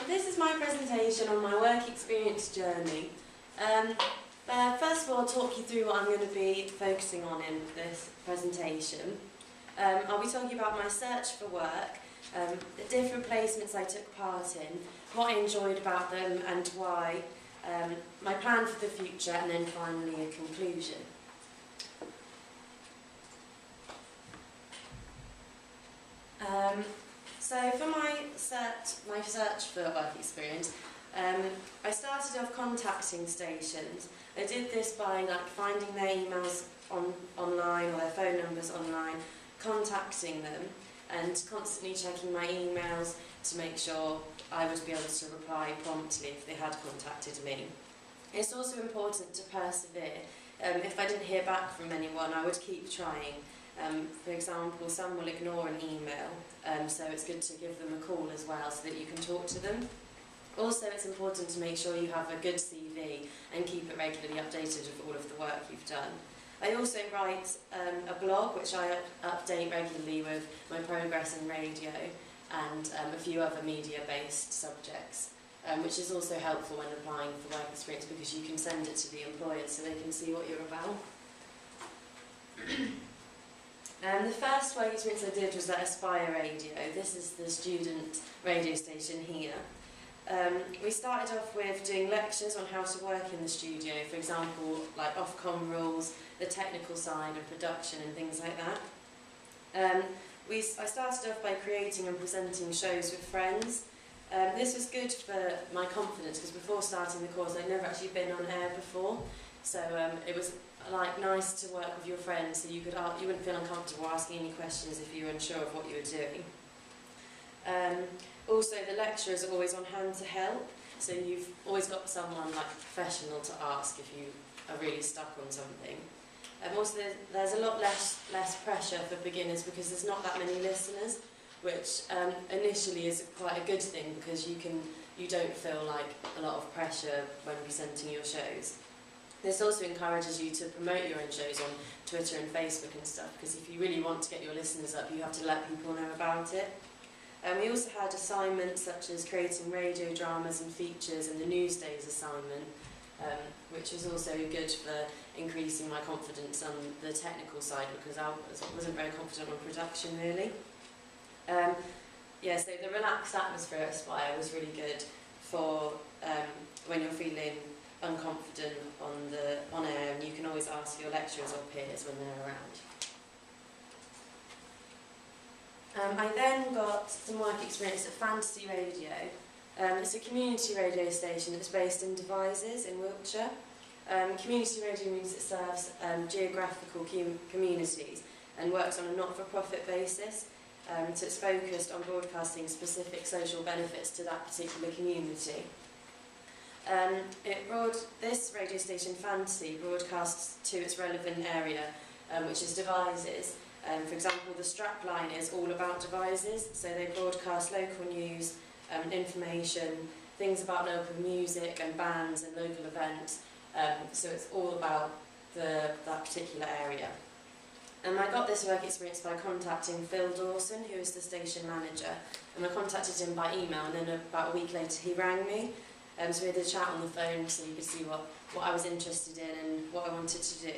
This is my presentation on my work experience journey. First of all, I'll talk you through what I'm going to be focusing on in this presentation. I'll be talking about my search for work, the different placements I took part in, what I enjoyed about them and why, my plan for the future, and then finally a conclusion. So for my search for work experience, I started off contacting stations. I did this by finding their emails online or their phone numbers online, contacting them and constantly checking my emails to make sure I would be able to reply promptly if they had contacted me. It's also important to persevere. If I didn't hear back from anyone, I would keep trying. For example, some will ignore an email, so it's good to give them a call as well so that you can talk to them. Also, it's important to make sure you have a good CV and keep it regularly updated with all of the work you've done. I also write a blog which I update regularly with my progress in radio and a few other media-based subjects, which is also helpful when applying for work experience because you can send it to the employer so they can see what you're about. The first work experience I did was at Aspire Radio. This is the student radio station here. We started off with doing lectures on how to work in the studio, for example, like Ofcom rules, the technical side of production and things like that. I started off by creating and presenting shows with friends. This was good for my confidence because before starting the course I'd never actually been on air before, so it was nice to work with your friends so you wouldn't feel uncomfortable asking any questions if you were unsure of what you were doing. Also, the lecturers are always on hand to help, so you've always got someone professional to ask if you are really stuck on something. Also, there's a lot less pressure for beginners because there's not that many listeners, which initially is quite a good thing because you don't feel a lot of pressure when presenting your shows. This also encourages you to promote your own shows on Twitter and Facebook and stuff, because if you really want to get your listeners up, you have to let people know about it. We also had assignments such as creating radio dramas and features and the Newsdays assignment, which was also good for increasing my confidence on the technical side because I wasn't very confident on production really. So the relaxed atmosphere at Aspire was really good for when you're feeling unconfident on air, and you can always ask your lecturers or peers when they're around. I then got some work experience at Fantasy Radio. It's a community radio station that's based in Devizes in Wiltshire. Community radio means it serves geographical communities and works on a not-for-profit basis, so it's focused on broadcasting specific social benefits to that particular community. This radio station, Fantasy, broadcasts to its relevant area, which is Devizes. For example, the strapline is all about Devizes, so they broadcast local news, information, things about local music and bands and local events, so it's all about that particular area. And I got this work experience by contacting Phil Dawson, who is the station manager, and I contacted him by email, and then about a week later he rang me. So we had a chat on the phone so you could see what I was interested in and what I wanted to do.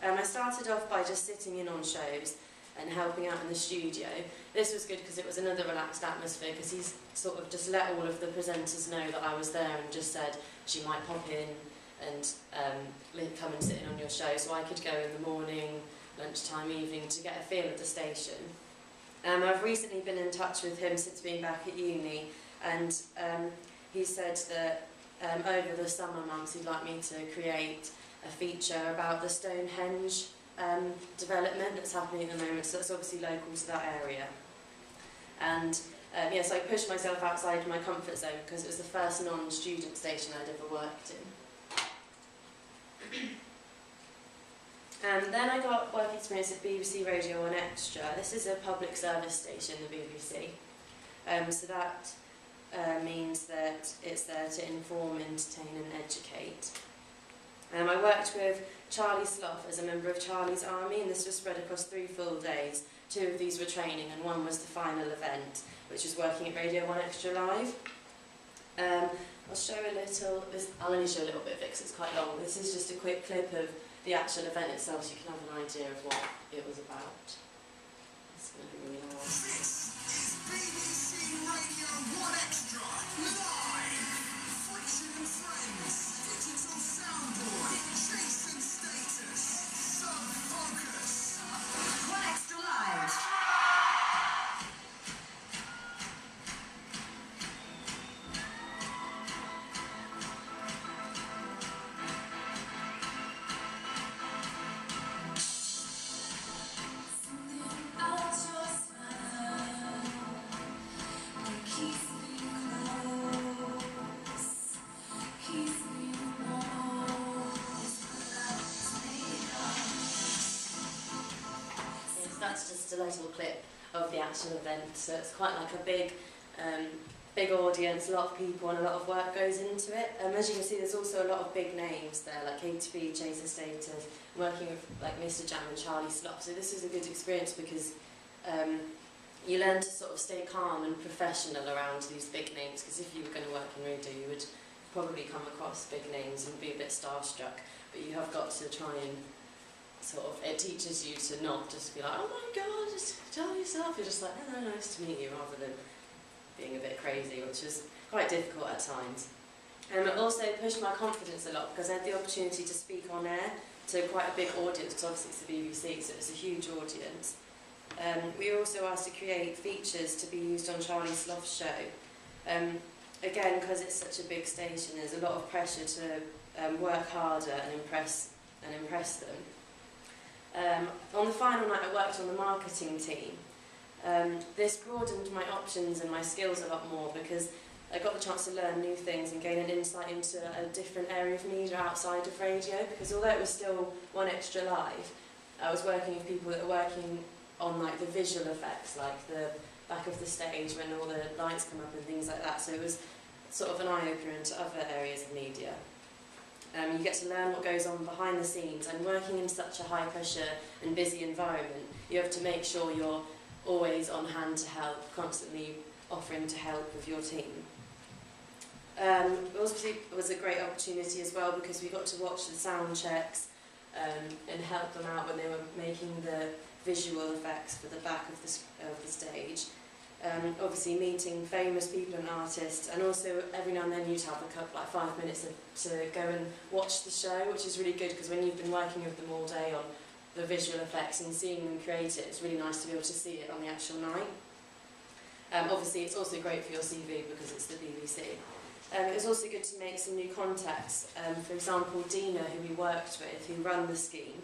I started off by just sitting in on shows and helping out in the studio. This was good because it was another relaxed atmosphere because he's sort of just let all of the presenters know that I was there and just said she might pop in and come and sit in on your show, so I could go in the morning, lunchtime, evening to get a feel of the station. I've recently been in touch with him since being back at uni, and he said that over the summer months he'd like me to create a feature about the Stonehenge development that's happening at the moment, so that's obviously local to that area. And so I pushed myself outside my comfort zone because it was the first non-student station I'd ever worked in. And then I got work experience at BBC Radio 1 Extra. This is a public service station, the BBC. So that means that it's there to inform, entertain and educate. I worked with Charlie Slough as a member of Charlie's Army, and this was spread across 3 full days. 2 of these were training and 1 was the final event, which was working at Radio 1 Extra Live. I'll show a little, I'll only show a little bit of it because it's quite long. This is just a quick clip of the actual event itself so you can have an idea of what it was about. It's going to be really loud. This is BBC Radio 1 Extra, live! Friction and Friends, digital soundboard, Jason Status, Sub Focus. 1 Extra Live. That's just a little clip of the actual event, so it's quite like a big audience, a lot of people and a lot of work goes into it. As you can see, there's also a lot of big names there, like K2B, Jason Status, working with like Mr. Jam and Charlie Sloth. So this is a good experience because you learn to sort of stay calm and professional around these big names, because if you were going to work in radio, you would probably come across big names and be a bit starstruck, but you have got to try and sort of, it teaches you to not just be like, oh my god, just tell yourself. You're just like, hello, nice to meet you, rather than being a bit crazy, which is quite difficult at times. It also pushed my confidence a lot because I had the opportunity to speak on air to quite a big audience, because obviously it's the BBC, so it's a huge audience. We were also asked to create features to be used on Charlie Sloth's show. Again, because it's such a big station, there's a lot of pressure to work harder and impress them. On the final night I worked on the marketing team. This broadened my options and my skills a lot more because I got the chance to learn new things and gain an insight into a different area of media outside of radio, because although it was still 1 Extra Live, I was working with people that were working on like the visual effects, like the back of the stage when all the lights come up and things like that, so it was sort of an eye-opener into other areas of media. You get to learn what goes on behind the scenes, and working in such a high pressure and busy environment, you have to make sure you're always on hand to help, constantly offering to help with your team. It was a great opportunity as well because we got to watch the sound checks and help them out when they were making the visual effects for the back of the stage. Obviously meeting famous people and artists, and also every now and then you'd have a couple, like 5 minutes to go and watch the show, which is really good because when you've been working with them all day on the visual effects and seeing them create it, it's really nice to be able to see it on the actual night. Obviously it's also great for your CV because it's the BBC. It was also good to make some new contacts. For example, Dina, who we worked with, who ran the scheme,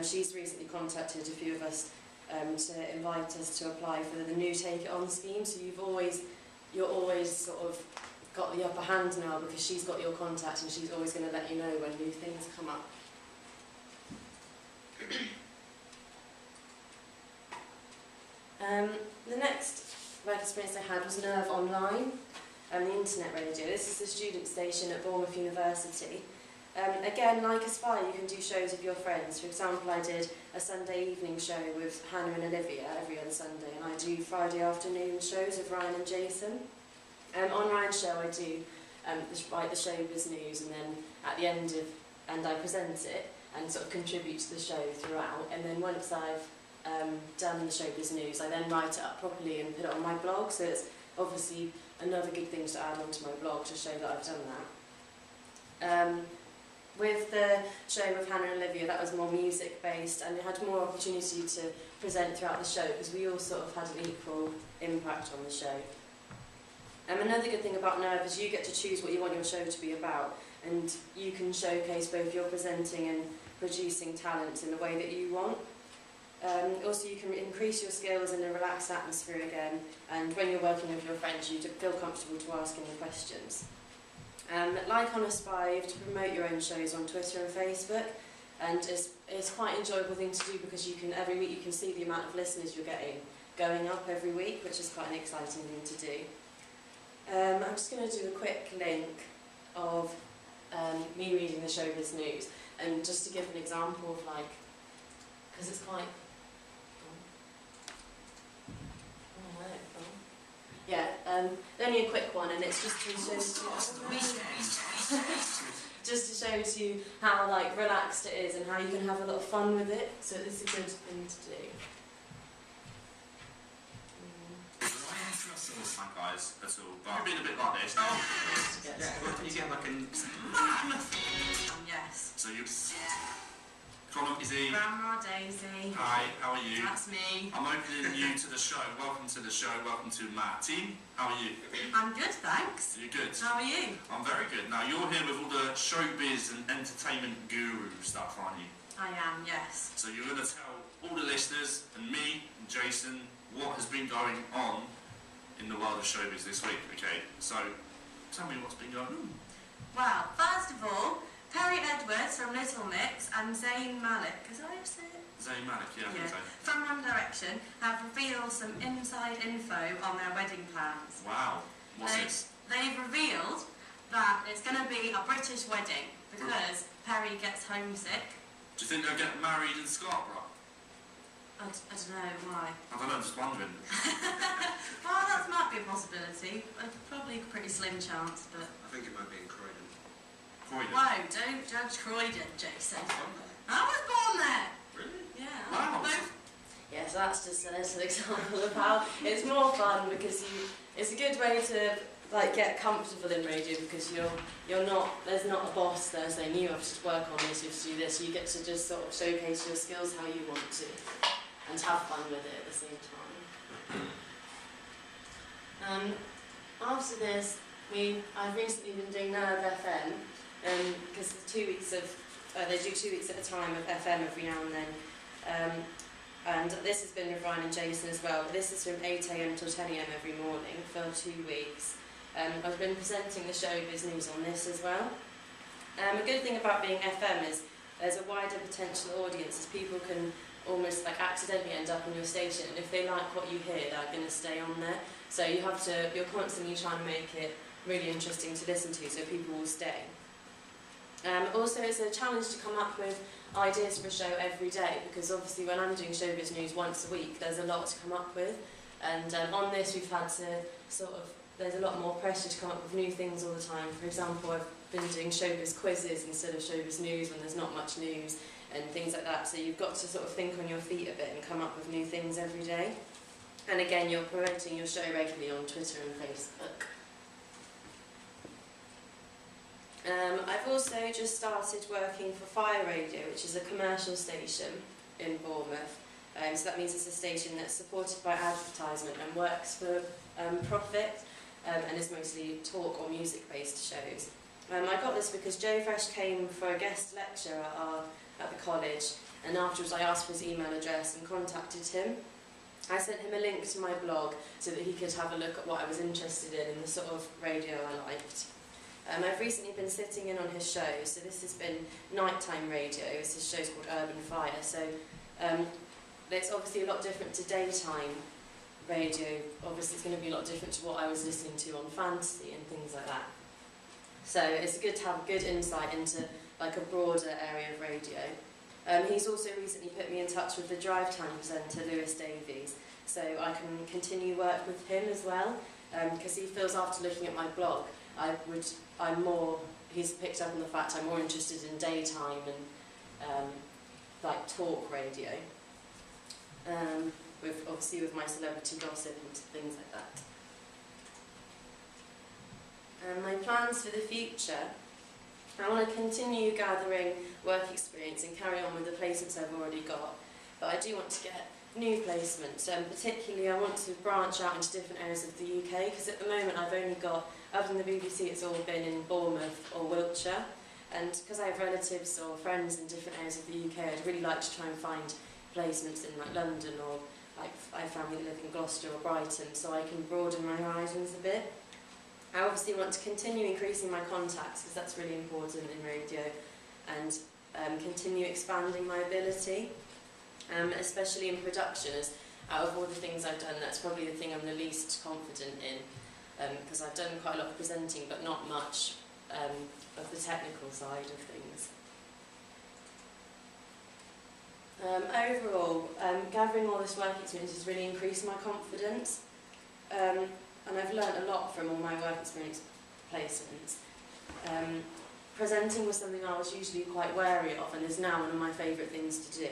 she's recently contacted a few of us to invite us to apply for the new Take It On scheme. So you're always sort of got the upper hand now because she's got your contact and she's always going to let you know when new things come up. The next work experience I had was Nerve Online, the internet radio. This is the student station at Bournemouth University. Again, like Aspire, you can do shows with your friends. For example, I did a Sunday evening show with Hannah and Olivia every other Sunday, and I do Friday afternoon shows with Ryan and Jason. On Ryan's show, I do write the showbiz news, and then at the end I present it and sort of contribute to the show throughout. And then once I've done the showbiz news, I then write it up properly and put it on my blog. So it's obviously another good thing to add onto my blog to show that I've done that. With the show with Hannah and Olivia, that was more music based, and it had more opportunity to present throughout the show because we all sort of had an equal impact on the show. Another good thing about Nerve is you get to choose what you want your show to be about, and you can showcase both your presenting and producing talents in the way that you want. Also, you can increase your skills in a relaxed atmosphere again, and when you're working with your friends, you feel comfortable to ask any questions. Like on Aspire, you have to promote your own shows on Twitter and Facebook, and it's quite an enjoyable thing to do because every week you can see the amount of listeners you're getting going up every week, which is quite an exciting thing to do. I'm just going to do a quick link of me reading the showbiz news, and just to give an example of because it's quite... Yeah, only a quick one, and it's just to show you, just to show to you how like relaxed it is and how you can have a lot of fun with it. So this is a good thing to do. Hi guys, at all, but I've been a bit like this. Oh, you get like an Yes. So you. Colin, is he? Grandma Daisy. Hi, how are you? That's me. I'm opening you to the show. Welcome to the show. Welcome to Matt. Team, how are you? I'm good, thanks. You're good. How are you? I'm very good. Now you're here with all the showbiz and entertainment guru stuff, aren't you? I am, yes. So you're going to tell all the listeners and me and Jason what has been going on in the world of showbiz this week. Okay, so tell me what's been going on. Well, first of all, Perry Edwards from Little Mix and Zayn Malik, is that how you say it? Zayn Malik, yeah, I think so. From One Direction have revealed some inside info on their wedding plans. Wow, what's this? They've revealed that it's going to be a British wedding because Perry gets homesick. Do you think they'll get married in Scarborough? I don't know why. I don't know, I'm just wondering. Well, that might be a possibility. Probably a pretty slim chance, but... I think it might be in Croydon. Croydon? Whoa, don't judge Croydon, Jason. I was born there! Really? Yeah. Wow. Yeah, so that's just a little example of how it's more fun because it's a good way to like get comfortable in radio because you're not, there's not a boss there saying you have to work on this, you have to do this. You get to just sort of showcase your skills how you want to and have fun with it at the same time. After this, I've recently been doing Nerve FM because they do 2 weeks at a time of FM every now and then. And this has been with Ryan and Jason as well, but this is from 8 AM till 10 AM every morning for 2 weeks. I've been presenting the showbiz news on this as well. A good thing about being FM is there's a wider potential audience as people can almost like accidentally end up on your station, and if they like what you hear they're going to stay on there. So you're constantly trying to make it really interesting to listen to so people will stay. Also it's a challenge to come up with ideas for a show every day because obviously when I'm doing showbiz news once a week there's a lot to come up with, and on this we've had to there's a lot more pressure to come up with new things all the time. For example, I've been doing showbiz quizzes instead of showbiz news when there's not much news and things like that, so you've got to sort of think on your feet a bit and come up with new things every day. And again, you're promoting your show regularly on Twitter and Facebook. I've also just started working for Fire Radio, which is a commercial station in Bournemouth. So that means it's a station that's supported by advertisement and works for profit and is mostly talk or music-based shows. I got this because Joe Fresh came for a guest lecture at the college, and afterwards I asked for his email address and contacted him. I sent him a link to my blog so that he could have a look at what I was interested in and the sort of radio I liked. I've recently been sitting in on his show, so this has been nighttime radio. His show's called Urban Fire, so it's obviously a lot different to daytime radio. Obviously it's going to be a lot different to what I was listening to on Fantasy and things like that. So it's good to have a good insight into like a broader area of radio. He's also recently put me in touch with the Drive Time presenter, Lewis Davies, so I can continue work with him as well, because he feels after looking at my blog, he's picked up on the fact I'm more interested in daytime and like talk radio, obviously with my celebrity gossip and things like that. My plans for the future, I want to continue gathering work experience and carry on with the placements I've already got, but I do want to get new placements, and particularly I want to branch out into different areas of the UK, because at the moment I've only got, other than the BBC, it's all been in Bournemouth or Wiltshire, and because I have relatives or friends in different areas of the UK, I'd really like to try and find placements in like London, or like I have family that live in Gloucester or Brighton, so I can broaden my horizons a bit. I obviously want to continue increasing my contacts, because that's really important in radio, and continue expanding my ability, especially in production, as out of all the things I've done, that's probably the thing I'm the least confident in, because I've done quite a lot of presenting, but not much of the technical side of things. Overall, gathering all this work experience has really increased my confidence, and I've I've learnt a lot from all my work experience placements. Presenting was something I was usually quite wary of and is now one of my favourite things to do.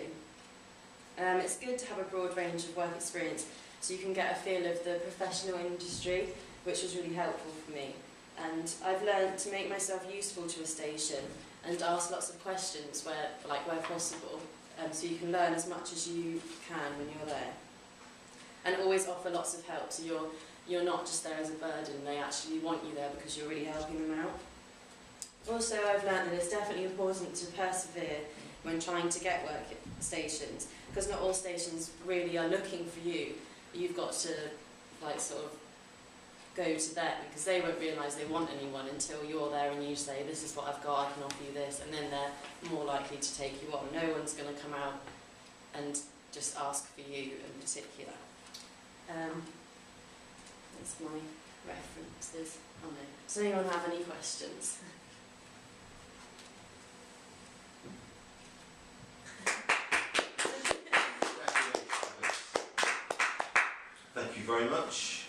It's good to have a broad range of work experience so you can get a feel of the professional industry, which was really helpful for me. And I've learned to make myself useful to a station and ask lots of questions where possible, so you can learn as much as you can when you're there. And always offer lots of help, so you're not just there as a burden, they actually want you there because you're really helping them out. Also, I've learned that it's definitely important to persevere when trying to get work at stations, because not all stations really are looking for you. You've got to sort of go to them, because they won't realise they want anyone until you're there and you say, this is what I've got, I can offer you this, and then they're more likely to take you on. No one's going to come out and just ask for you in particular. That's my references. Oh no. Does anyone have any questions? Thank you very much.